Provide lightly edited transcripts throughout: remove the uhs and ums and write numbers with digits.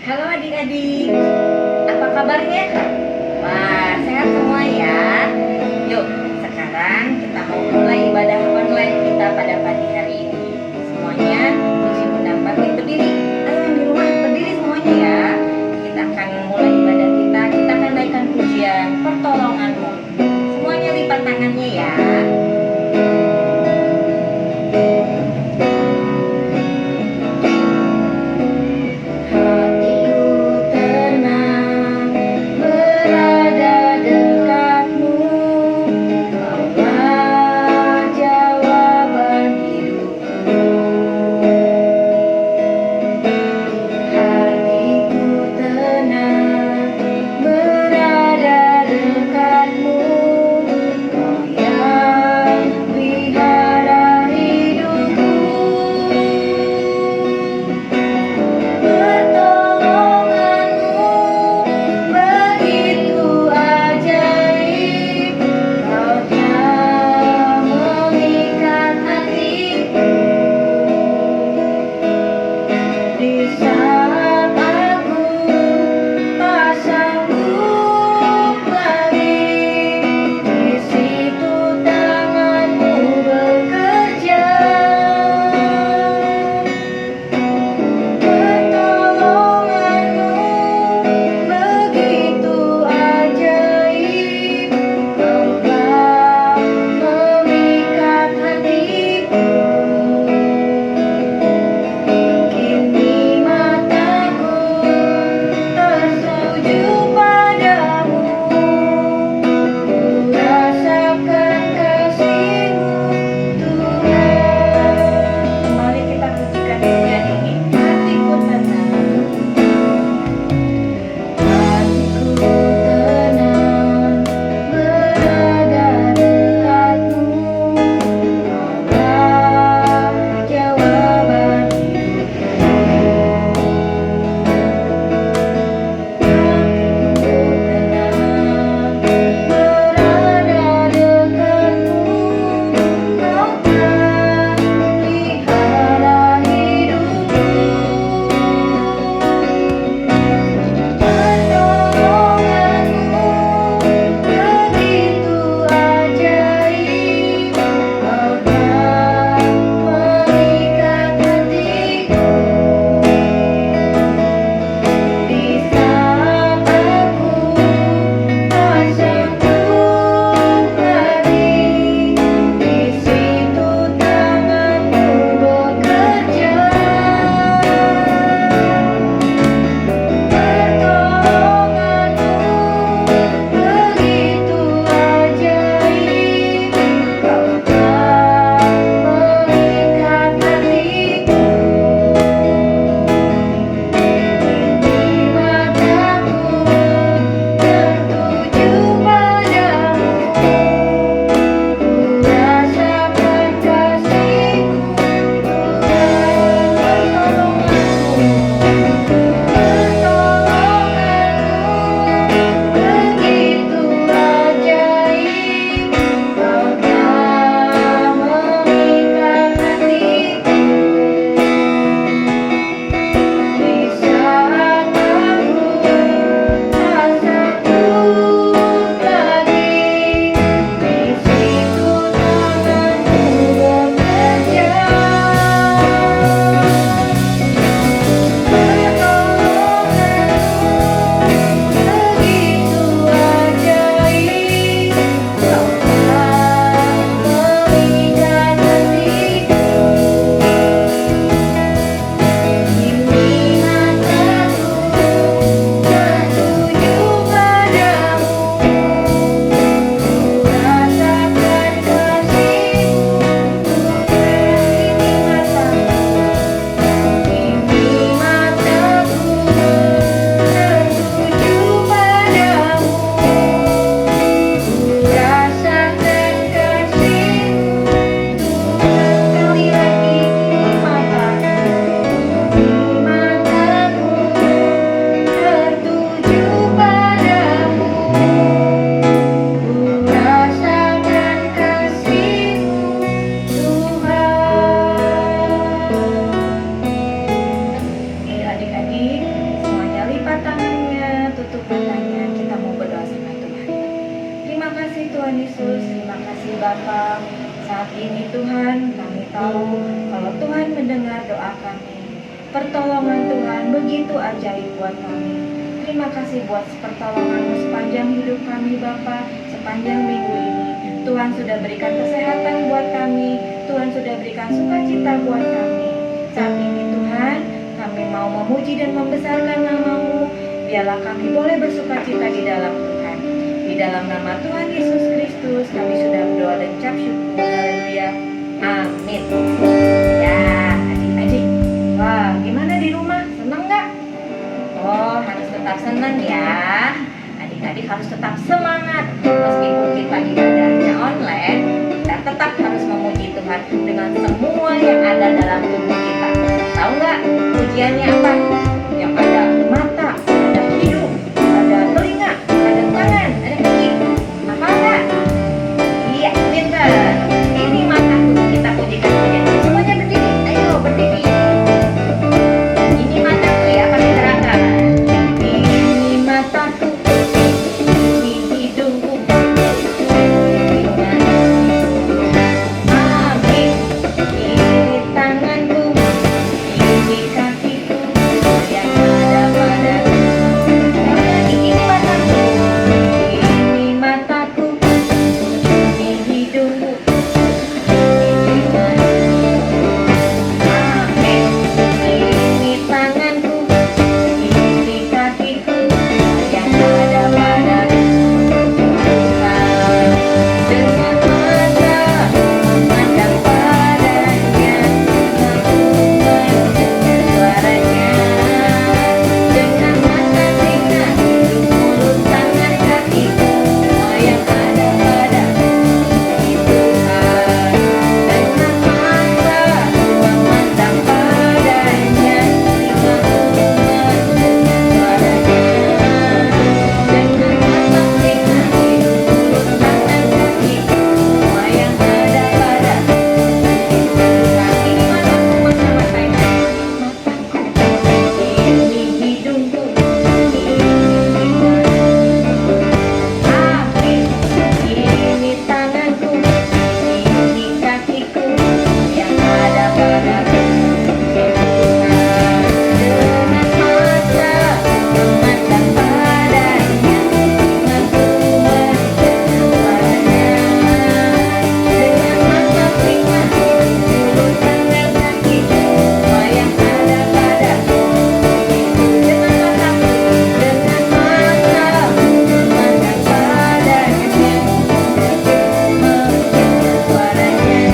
Halo adik-adik, apa kabarnya? Wah, sehat semua ya. Yuk, sekarang kita mau mulai ibadah online kita pada pagi hari ini. Semuanya isi pendapat berdiri. Ayo yang di rumah berdiri semuanya ya. Kita akan mulai ibadah kita akan naikkan pujian pertolonganmu. Semuanya lipat tangannya ya. Hatiku tenang berada Yesus, terima kasih Bapa. Saat ini Tuhan, kami tahu kalau Tuhan mendengar doa kami. Pertolongan Tuhan begitu ajaib buat kami. Terima kasih buat pertolongan-Mu sepanjang hidup kami Bapa, sepanjang minggu ini. Tuhan sudah berikan kesehatan buat kami, Tuhan sudah berikan sukacita buat kami. Saat ini Tuhan, kami mau memuji dan membesarkan nama-Mu. Biarlah kami boleh bersukacita di dalam Tuhan. Di dalam nama Tuhan Yesus Kristus, kami sudah berdoa dan ucap syukur. Haleluya. Amin. Ya, adik-adik. Wah, gimana di rumah? Senang nggak? Oh, harus tetap senang ya. Adik-adik harus tetap semangat. Meskipun kita ibadahnya online, kita tetap harus memuji Tuhan dengan semua yang ada dalam tubuh kita. Tahu nggak pujiannya apa? Yang ada mata, ada hidung, ada telinga, ada tangan, ada kaki. Apa enggak? Iya, pintar. Ini mataku, kita pujikan pujian. Semuanya berdiri. Ayo berdiri. Ini mataku ya, pakai gerakan. Ini mataku, ini hidungku, ini amin. Ini tanganku, ini kakiku yang ada padaku. Ini mataku, ini mataku, ini hidungku, ini amin. Ini tanganku, ini kakiku yang ada padaku. Dengan mata memandang padanya, aku mendengar suaranya. Dengan mata telinga, hidung, mulut, tangan, kaki, semua yang ada padaku di Tuhan. Dengan mata memandang padanya, telingaku mendengar suaranya. Dengan mata telinga, hidung, mulut, tangan, kaki, semua yang ada padaku di Tuhan. Ini mataku, mata-matanya. Mataku, ini hidungku, amin. Ini tanganku, ini kakiku yang ada padaku di Tuhan. Dengan mata memandang padanya, telingaku mendengar suaranya. Dengan mata telinga, hidung, mulut, tangan, kaki, semua yang ada padaku. Dengan mataku, dengan mata memandang padanya, mendengar suaranya.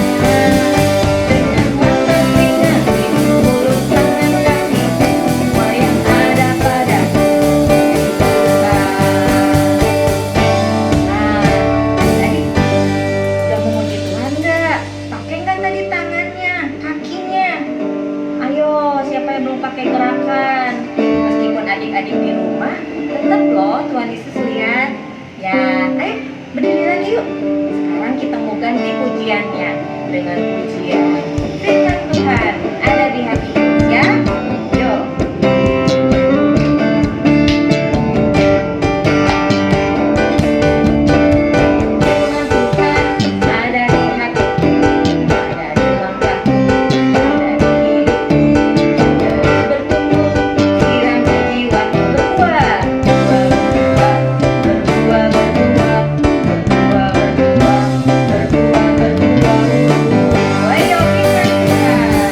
Dengan mata telinga, hidung, mulut, tangan, kaki, semua yang ada padaku di Tuhan. Tadi udah memuji Tuhan nggak? Pakai nggak tadi tangannya, kakinya? Ayo, siapa yang belum pakai gerakan? Meskipun adik-adik di rumah, tetap loh Tuhan Yesus lihat. Ya, ayo berdiri lagi yuk. Sekarang kita mau ganti pujiannya dengan pujian firman Tuhan ada di hati Yesus ya. Yuk. Firman Tuhan ada di hatiku, ada di langkahku, ada di hidupku. Terus bertumbuh, siram di jiwaku, berbuah, berbuah, berbuah, berbuah, berbuah, berbuah, berbuah, berbuah, berbuah. Ayo firman Tuhan.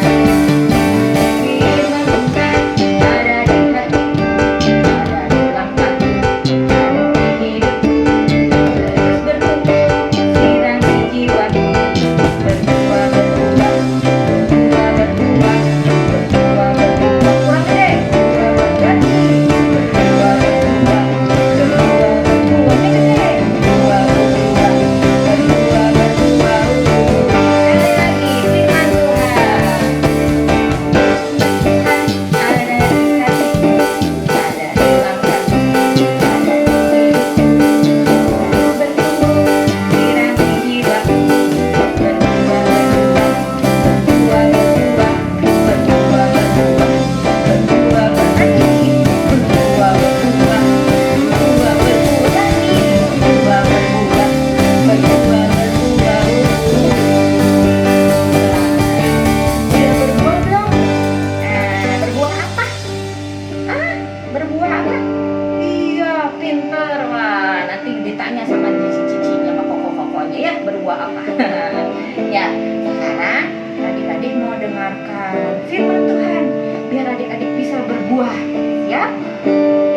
berdua. Siap?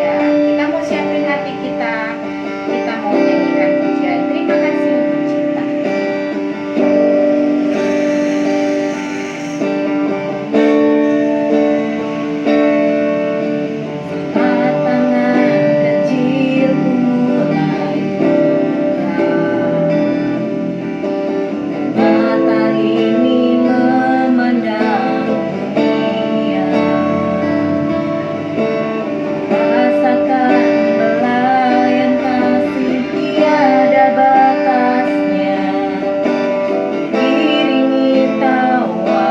Ya, kita mau siapin hati kita. Kita mau menyanyikan pujian terima kasih untuk cinta. Saat tangan kecilku mulai terbuka, mata ini memandang dunia, rasakan belayan kasih tiada batasnya, diiringi tawa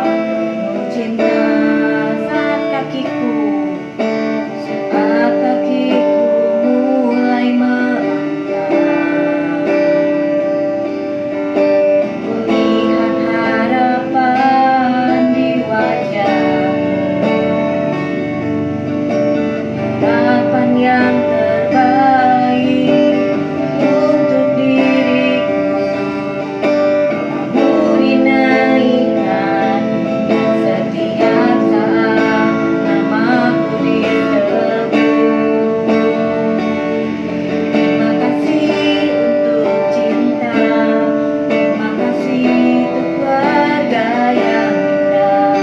penuh cinta saat kakiku mulai melangkah. Kulihat harapan di wajahmu, harapan yang terbaik untuk diriku. Doamu dinaikkan setiap saat namaku disebut. Terima kasih untuk cinta, terima kasih untuk keluarga yang indah,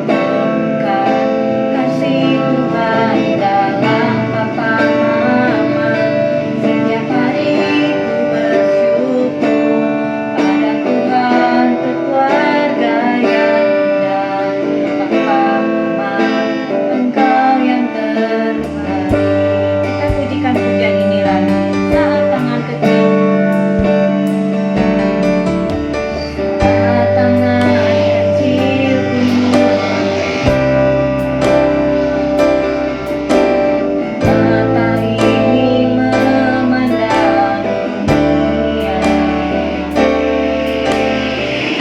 menemukan kasih Tuhan dalam Papa Mama. Setiap hari ku bersyukur pada Tuhan untuk keluarga yang indah, Papa Mama, Engkau yang terbaik. Kita pujikan pujian ini lagi. Saat tangan kecil, saat tangan kecilku mata ini memandang dunia,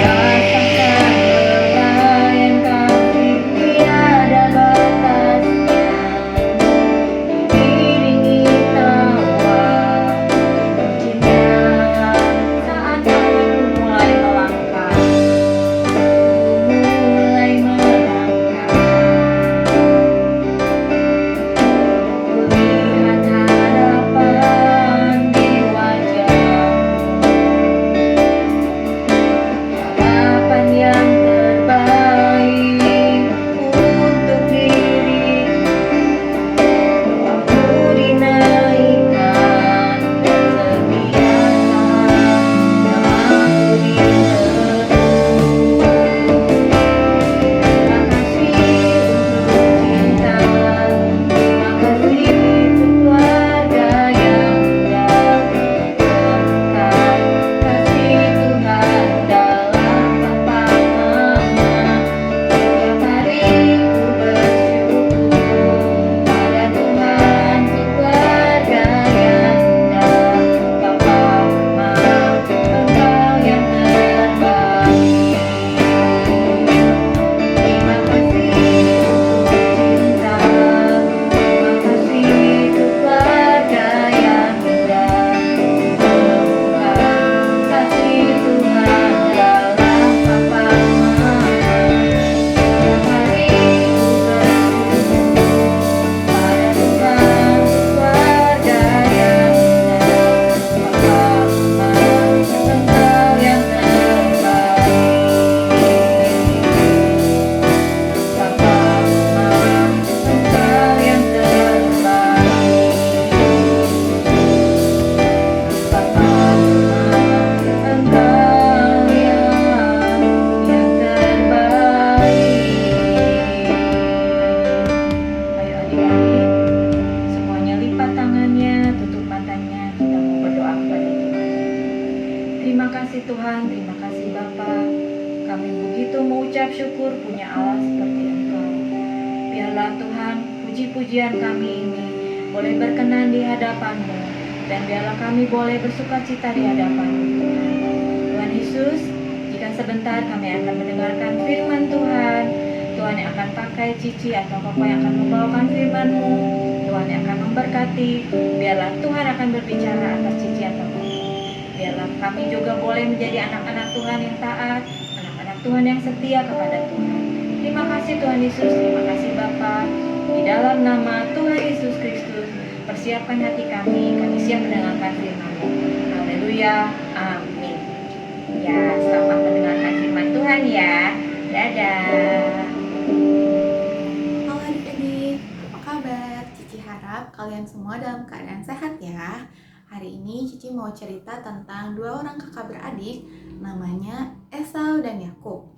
rasakan belayan kasih tiada batasnya, diiringi tawa cinta saat kakiku mulai melangkah. Mulai melangkah, kulihat harapan di wajahmu, harapan yang terbaik untuk diriku. Doamu dinaikkan setiap saat namaku disebut. Terima kasih untuk cinta, terima kasih untuk keluarga yang indah, menemukan kasih Tuhan dalam Papa Mama. Setiap hari ku bersyukur pada Tuhan untuk keluarga yang indah, Papa Mama, Engkau yang terbaik. Terima kasih untuk cinta, terima kasih untuk keluarga yang indah, menemukan kasih Tuhan dalam Papa Mama. Setiap hari ku bersyukur pada Tuhan untuk keluarga yang indah, Papa Mama, Engkau yang terbaik. Papa Mama, Engkau yang terbaik. Papa Mama, Engkau yang terbaik. Ayo adik-adik, semuanya lipat tangannya, tutup matanya, kita mau berdoa kepada Tuhan. Terima kasih Tuhan, terima kasih Bapa. Kami begitu mengucap syukur punya Allah seperti Engkau. Biarlah Tuhan, puji-pujian kami ini boleh berkenan di hadapan-Mu, dan biarlah kami boleh bersukacita di hadapan-Mu Tuhan. Tuhan Yesus, jika sebentar kami akan mendengarkan firman Tuhan, Tuhan yang akan pakai Cici atau Papa yang akan membawakan firman-Mu, Tuhan yang akan memberkati. Biarlah Tuhan akan berbicara atas Cici atau Papa. Biarlah kami juga boleh menjadi anak-anak Tuhan yang taat, anak-anak Tuhan yang setia kepada Tuhan. Terima kasih Tuhan Yesus, terima kasih Bapa. Di dalam nama Tuhan Yesus Kristus, persiapkan hati kami siap mendengarkan firman-Mu. Haleluya, amin. Ya, selamat mendengarkan firman Tuhan ya. Dadah. Halo adik-adik, apa kabar? Cici harap kalian semua dalam keadaan sehat ya. Hari ini Cici mau cerita tentang dua orang kakak beradik, namanya Esau dan Yakub.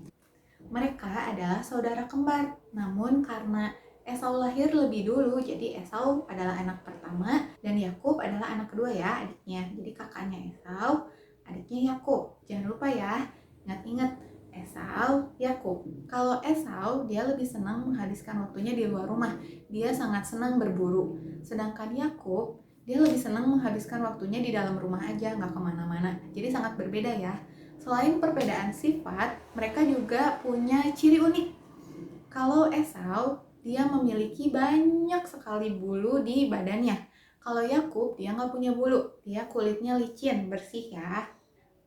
Mereka adalah saudara kembar, namun karena Esau lahir lebih dulu, jadi Esau adalah anak pertama dan Yakub adalah anak kedua ya adiknya. Jadi kakaknya Esau, adiknya Yakub. Jangan lupa ya, ingat-ingat Esau, Yakub. Kalau Esau, dia lebih senang menghabiskan waktunya di luar rumah. Dia sangat senang berburu. Sedangkan Yakub, dia lebih senang menghabiskan waktunya di dalam rumah aja, nggak kemana-mana. Jadi sangat berbeda ya. Selain perbedaan sifat, mereka juga punya ciri unik. Kalau Esau, dia memiliki banyak sekali bulu di badannya. Kalau Yakub, dia nggak punya bulu. Dia kulitnya licin, bersih ya.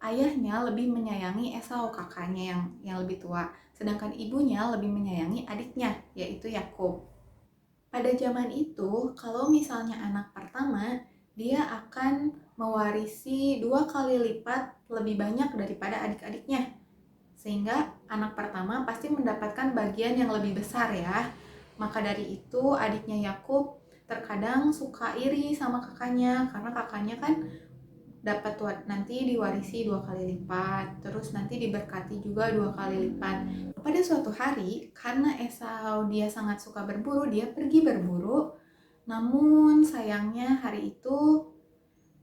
Ayahnya lebih menyayangi Esau, kakaknya yang lebih tua. Sedangkan ibunya lebih menyayangi adiknya, yaitu Yakub. Pada zaman itu, kalau misalnya anak pertama, dia akan mewarisi 2 kali lipat lebih banyak daripada adik-adiknya. Sehingga anak pertama pasti mendapatkan bagian yang lebih besar ya. Maka dari itu adiknya Yakub terkadang suka iri sama kakaknya, karena kakaknya kan dapat nanti diwarisi 2 kali lipat, terus nanti diberkati juga 2 kali lipat. Pada suatu hari, karena Esau dia sangat suka berburu, dia pergi berburu. Namun sayangnya hari itu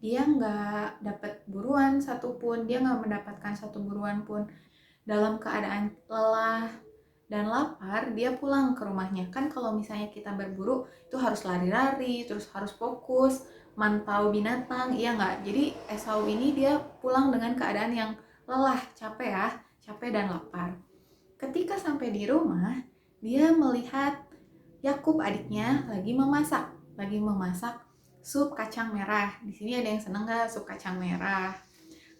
dia nggak dapat buruan satupun, dia nggak mendapatkan satu buruan pun. Dalam keadaan lelah dan lapar, dia pulang ke rumahnya. Kan kalau misalnya kita berburu, itu harus lari-lari, terus harus fokus, mantau binatang, iya nggak? Jadi Esau ini dia pulang dengan keadaan yang lelah, capek ya, capek dan lapar. Ketika sampai di rumah, dia melihat Yakub adiknya lagi memasak sup kacang merah. Di sini ada yang seneng nggak sup kacang merah?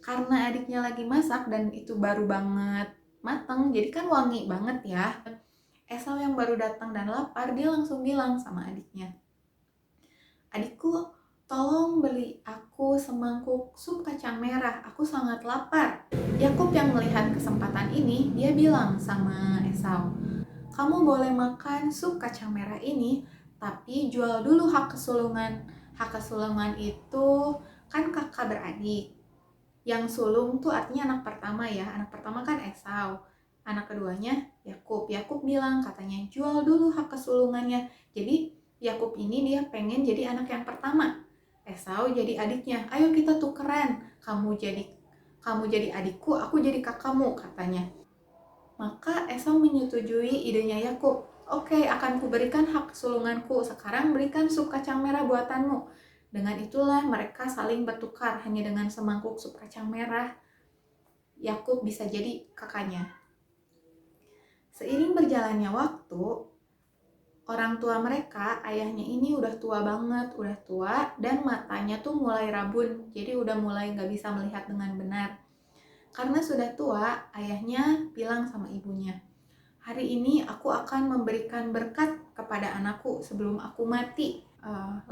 Karena adiknya lagi masak dan itu baru banget mateng, jadi kan wangi banget ya. Esau yang baru datang dan lapar, dia langsung bilang sama adiknya, "Adikku, tolong beli aku semangkuk sup kacang merah, aku sangat lapar." Yakub yang melihat kesempatan ini, dia bilang sama Esau, "Kamu boleh makan sup kacang merah ini, tapi jual dulu hak kesulungan." Hak kesulungan itu kan kakak beradik. Yang sulung tuh artinya anak pertama ya. Anak pertama kan Esau. Anak keduanya Yakub. Yakub bilang katanya jual dulu hak kesulungannya. Jadi Yakub ini dia pengen jadi anak yang pertama. Esau jadi adiknya. Ayo kita tukeran. Kamu jadi adikku, aku jadi kakakmu katanya. Maka Esau menyetujui idenya Yakub. Oke, akan kuberikan hak kesulunganku. Sekarang berikan sup kacang merah buatanmu. Dengan itulah mereka saling bertukar. Hanya dengan semangkuk sup kacang merah, Yakub bisa jadi kakaknya. Seiring berjalannya waktu, orang tua mereka, ayahnya ini udah tua banget, udah tua, dan matanya tuh mulai rabun. Jadi udah mulai gak bisa melihat dengan benar. Karena sudah tua, ayahnya bilang sama ibunya, "Hari ini aku akan memberikan berkat kepada anakku sebelum aku mati."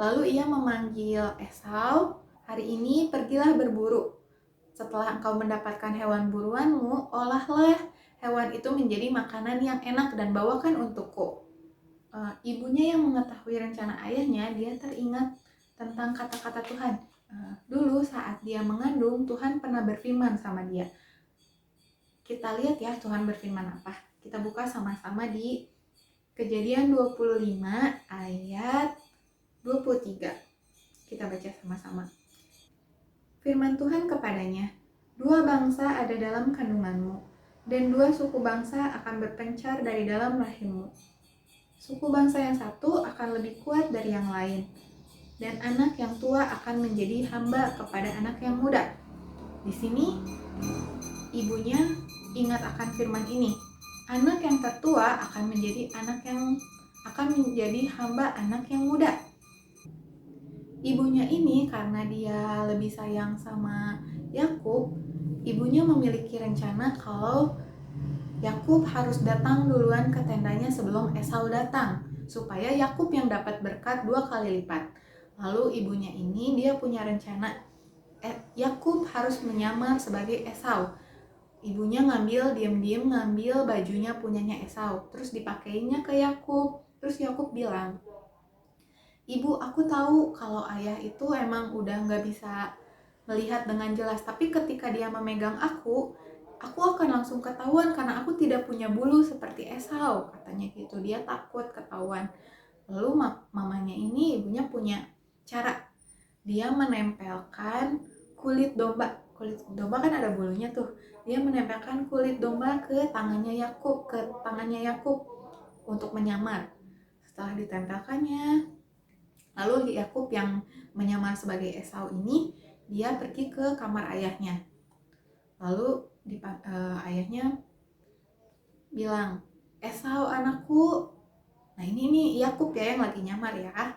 Lalu ia memanggil Esau, "Hari ini pergilah berburu. Setelah engkau mendapatkan hewan buruanmu, olahlah hewan itu menjadi makanan yang enak dan bawakan untukku." Ibunya yang mengetahui rencana ayahnya, dia teringat tentang kata-kata Tuhan. Dulu saat dia mengandung, Tuhan pernah berfirman sama dia. Kita lihat ya Tuhan berfirman apa. Kita buka sama-sama di Kejadian 25 ayat 23. Kita baca sama-sama. Firman Tuhan kepadanya, "Dua bangsa ada dalam kandunganmu, dan dua suku bangsa akan berpencar dari dalam rahimmu. Suku bangsa yang satu akan lebih kuat dari yang lain, dan anak yang tua akan menjadi hamba kepada anak yang muda." Di sini ibunya ingat akan firman ini. Anak yang tertua akan menjadi hamba anak yang muda. Ibunya ini karena dia lebih sayang sama Yakub, ibunya memiliki rencana kalau Yakub harus datang duluan ke tendanya sebelum Esau datang. supaya Yakub yang dapat berkat 2 kali lipat. Lalu ibunya ini dia punya rencana, Yakub harus menyamar sebagai Esau. Ibunya diam-diam ngambil bajunya punyanya Esau, terus dipakainya ke Yakub. Terus Yakub bilang, "Ibu, aku tahu kalau ayah itu emang udah nggak bisa melihat dengan jelas, tapi ketika dia memegang aku akan langsung ketahuan karena aku tidak punya bulu seperti Esau," katanya gitu. Dia takut ketahuan. Lalu mamanya ini, ibunya punya cara. Dia menempelkan kulit domba. Kulit domba kan ada bulunya tuh. Dia menempelkan kulit domba ke tangannya Yakub untuk menyamar. Setelah ditempelkannya, lalu Yakub yang menyamar sebagai Esau ini, dia pergi ke kamar ayahnya. Lalu ayahnya bilang, "Esau anakku." Nah ini nih Yakub ya yang lagi nyamar ya.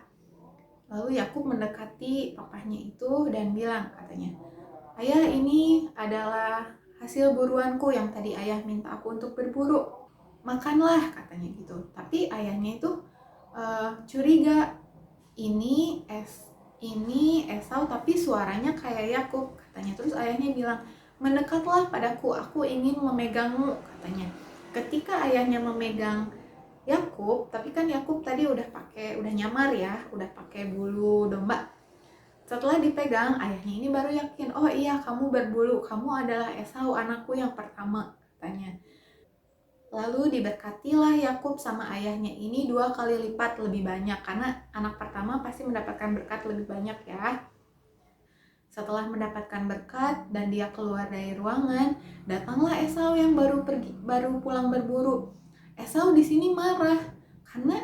Lalu Yakub mendekati papahnya itu dan bilang, katanya, "Ayah, ini adalah hasil buruanku yang tadi ayah minta aku untuk berburu. Makanlah," katanya gitu. Tapi ayahnya itu curiga, ini Esau tapi suaranya kayak Yakub, katanya. Terus ayahnya bilang, "Mendekatlah padaku, aku ingin memegangmu," katanya. Ketika ayahnya memegang Yakub, tapi kan Yakub tadi udah nyamar ya, udah pakai bulu domba. Setelah dipegang, ayahnya ini baru yakin, "Oh iya, kamu berbulu, kamu adalah Esau anakku yang pertama," katanya. Lalu diberkatilah Yakub sama ayahnya ini 2 kali lipat lebih banyak, karena anak pertama pasti mendapatkan berkat lebih banyak ya. Setelah mendapatkan berkat dan dia keluar dari ruangan, datanglah Esau yang baru pulang berburu. Esau di sini marah karena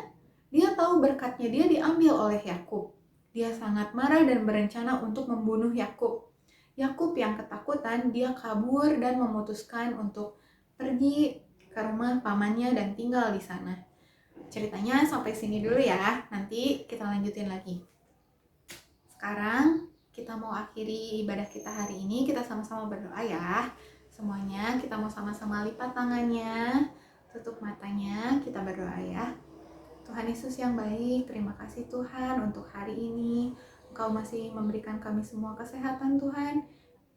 dia tahu berkatnya dia diambil oleh Yakub. Dia sangat marah dan berencana untuk membunuh Yakub. Yakub yang ketakutan, dia kabur dan memutuskan untuk pergi ke rumah pamannya dan tinggal di sana. Ceritanya sampai sini dulu ya, nanti kita lanjutin lagi. Sekarang kita mau akhiri ibadah kita hari ini, kita sama-sama berdoa ya. Semuanya kita mau sama-sama lipat tangannya, tutup matanya, kita berdoa ya. Tuhan Yesus yang baik, terima kasih Tuhan untuk hari ini. Engkau masih memberikan kami semua kesehatan Tuhan,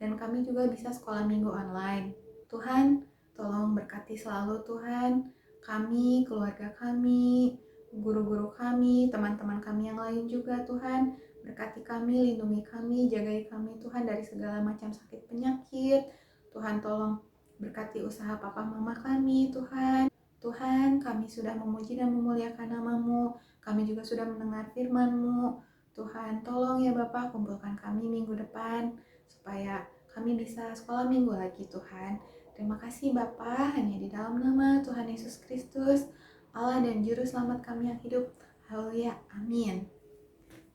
dan kami juga bisa sekolah minggu online. Tuhan, tolong berkati selalu Tuhan, kami, keluarga kami, guru-guru kami, teman-teman kami yang lain juga Tuhan. Berkati kami, lindungi kami, jagai kami Tuhan dari segala macam sakit penyakit. Tuhan tolong berkati usaha papa mama kami Tuhan. Tuhan, kami sudah memuji dan memuliakan nama-Mu. Kami juga sudah mendengar firman-Mu. Tuhan, tolong ya Bapak, kumpulkan kami minggu depan supaya kami bisa sekolah minggu lagi Tuhan. Terima kasih Bapak, hanya di dalam nama Tuhan Yesus Kristus, Allah dan Juru Selamat kami yang hidup. Haleluya, amin.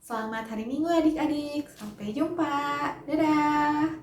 Selamat hari Minggu adik-adik, sampai jumpa, dadah.